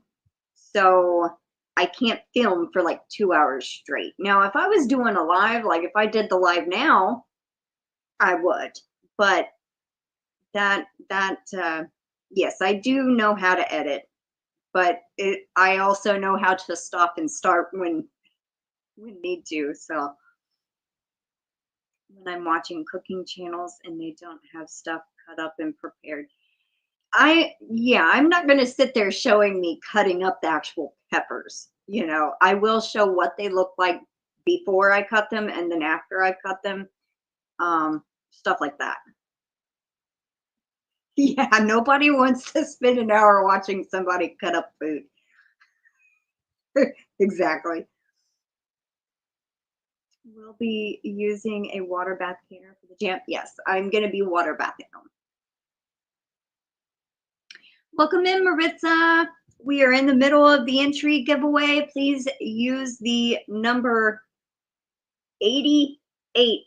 so I can't film for like 2 hours straight. Now, if I was doing a live, like if I did the live now, I would, but yes, I do know how to edit, but I also know how to stop and start when need to. So when I'm watching cooking channels and they don't have stuff cut up and prepared, I'm not going to sit there showing me cutting up the actual peppers. You know, I will show what they look like before I cut them and then after I cut them, stuff like that. Yeah, nobody wants to spend an hour watching somebody cut up food. Exactly. We'll be using a water bath cleaner for the jam. Yes, I'm going to be water bathing them. Welcome in, Maritza. We are in the middle of the entry giveaway. Please use the number 88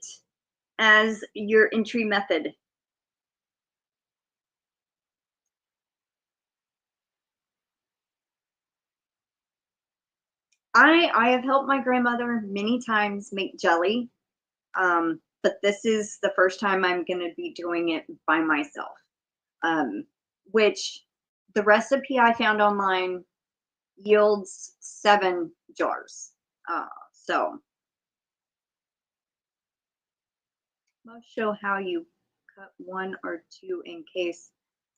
as your entry method. I have helped my grandmother many times make jelly, but this is the first time I'm going to be doing it by myself, which the recipe I found online yields 7 jars. So I'll show how you cut 1 or 2 in case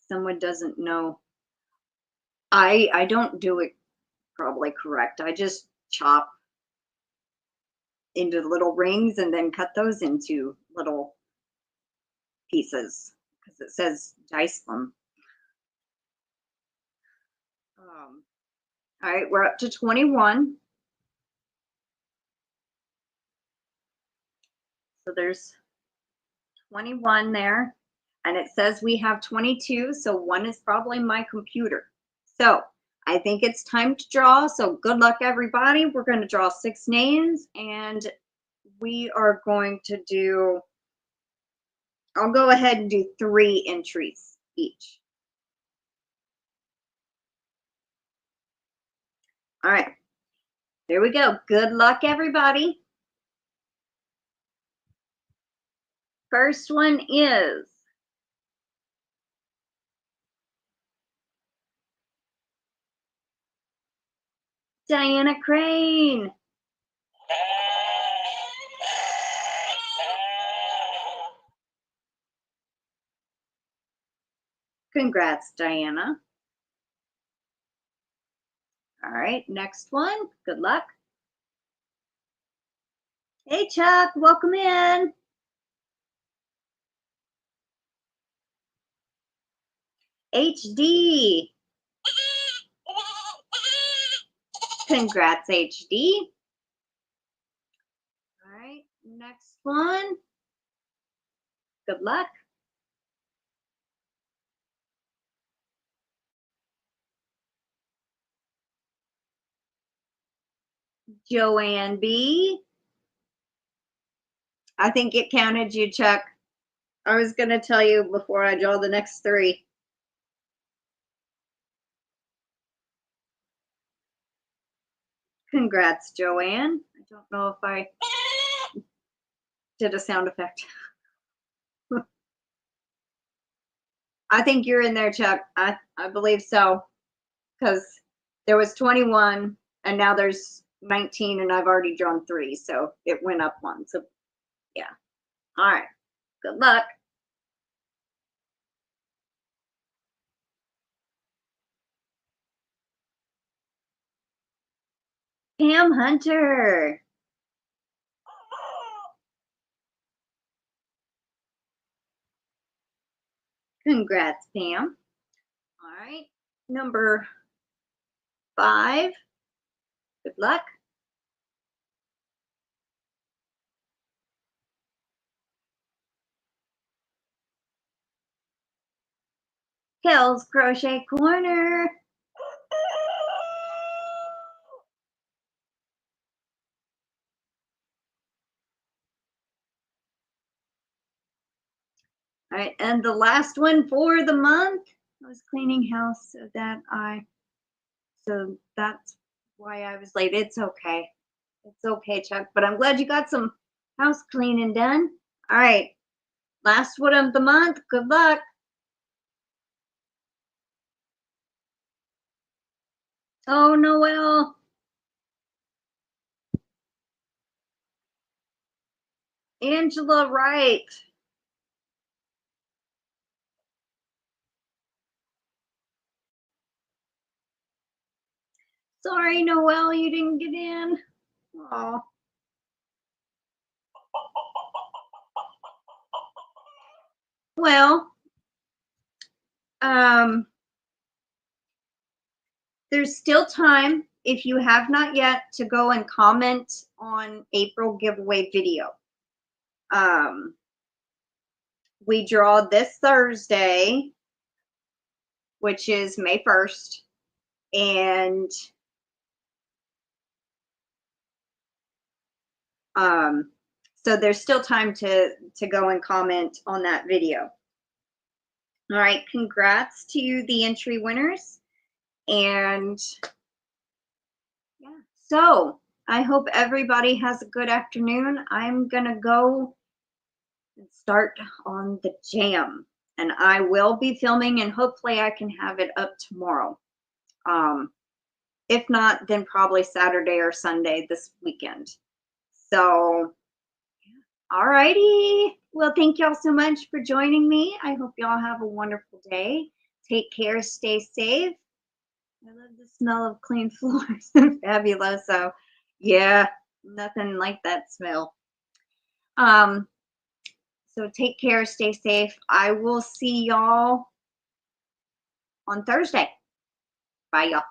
someone doesn't know. I don't do it probably correct. I just chop into little rings and then cut those into little pieces because it says dice them. All right, we're up to 21. So there's 21 there, and it says we have 22, so 1 is probably my computer. So I think it's time to draw, so good luck, everybody. We're going to draw 6 names, and we are going to do, I'll go ahead and do 3 entries each. All right, there we go. Good luck, everybody. First one is Diana Crane. Congrats, Diana. All right, next one. Good luck. Hey, Chuck, welcome in. HD. Congrats, HD. All right, next one. Good luck. Joanne B. I think it counted you, Chuck. I was going to tell you before I draw the next 3. Congrats, Joanne. I don't know if I did a sound effect. I think you're in there, Chuck. I believe so, because there was 21 and now there's 19 and I've already drawn 3, so it went up 1. So yeah. All right. Good luck. Pam Hunter. Congrats, Pam. All right. Number 5. Good luck. Kale's Crochet Corner. All right, and the last one for the month. I was cleaning house so that's why I was late. It's okay. It's okay, Chuck, but I'm glad you got some house cleaning done. All right, last one of the month. Good luck. Oh, Noel. Angela Wright. Sorry, Noel, you didn't get in. Oh. Well, there's still time if you have not yet to go and comment on April giveaway video. We draw this Thursday, which is May 1st, and so there's still time to go and comment on that video. All right, congrats to the entry winners. And yeah, so I hope everybody has a good afternoon. I'm gonna go and start on the jam, and I will be filming, and hopefully I can have it up tomorrow. If not, then probably Saturday or Sunday this weekend. So all righty. Well, thank y'all so much for joining me. I hope y'all have a wonderful day. Take care, stay safe. I love the smell of clean floors. Fabulous. So yeah, nothing like that smell. So take care, stay safe. I will see y'all on Thursday. Bye, y'all.